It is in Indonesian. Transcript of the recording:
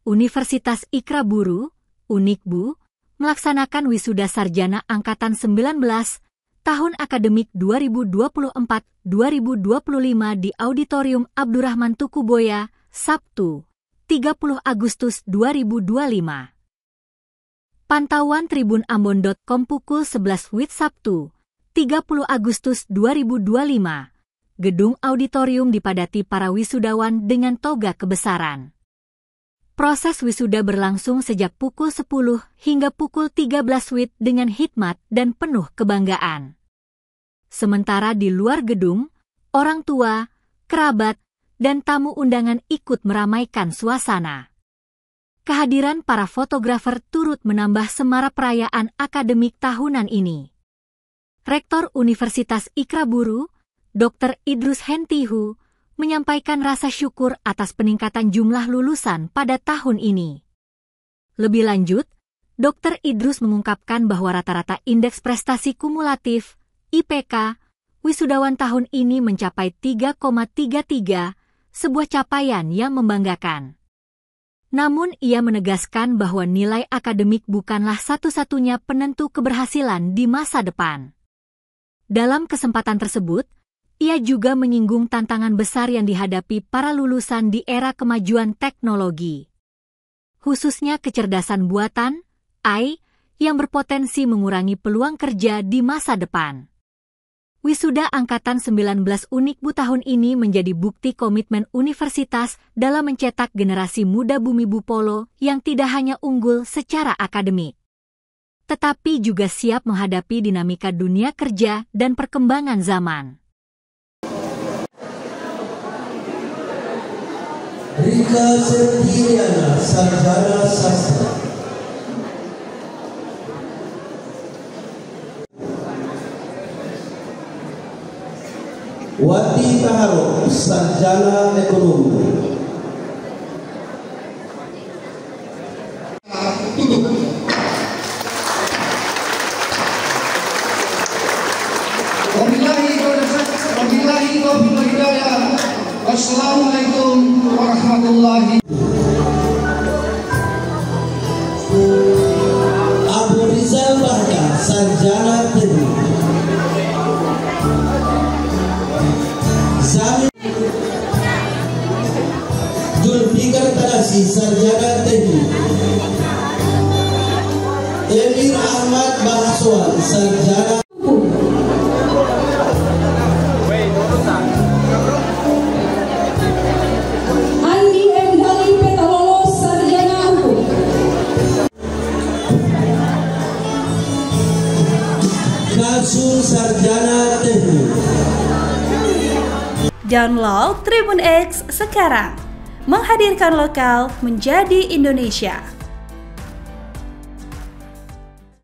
Universitas Ikra Buru, Unikbu, melaksanakan wisuda sarjana Angkatan 19 tahun akademik 2024-2025 di Auditorium Abdurrahman Tukuboya, Sabtu, 30 Agustus 2025. Pantauan tribunambon.com pukul 11 WIB Sabtu, 30 Agustus 2025. Gedung auditorium dipadati para wisudawan dengan toga kebesaran. Proses wisuda berlangsung sejak pukul 10 hingga pukul 13 WIB dengan hikmat dan penuh kebanggaan. Sementara di luar gedung, orang tua, kerabat, dan tamu undangan ikut meramaikan suasana. Kehadiran para fotografer turut menambah semarak perayaan akademik tahunan ini. Rektor Universitas Ikra Buru, Dr. Idrus Hentihu, menyampaikan rasa syukur atas peningkatan jumlah lulusan pada tahun ini. Lebih lanjut, Dr. Idrus mengungkapkan bahwa rata-rata indeks prestasi kumulatif, IPK, wisudawan tahun ini mencapai 3,33, sebuah capaian yang membanggakan. Namun ia menegaskan bahwa nilai akademik bukanlah satu-satunya penentu keberhasilan di masa depan. Dalam kesempatan tersebut, ia juga menyinggung tantangan besar yang dihadapi para lulusan di era kemajuan teknologi. Khususnya kecerdasan buatan, AI, yang berpotensi mengurangi peluang kerja di masa depan. Wisuda Angkatan 19 Unikbu tahun ini menjadi bukti komitmen universitas dalam mencetak generasi muda Bumi Bupolo yang tidak hanya unggul secara akademik, tetapi juga siap menghadapi dinamika dunia kerja dan perkembangan zaman. Rika Septiana, sarjana sastra. Wati Taharo, sarjana ekonomi. Assalamualaikum warahmatullahi wabarakatuh. Abu Rizal Bahda, sarjana teknik. Zamin Julfikar Tanasi, sarjana teknik. Emir Ahmad Bahaswan, sarjana. Sarjana teknik. Download Tribun X sekarang, menghadirkan lokal menjadi Indonesia.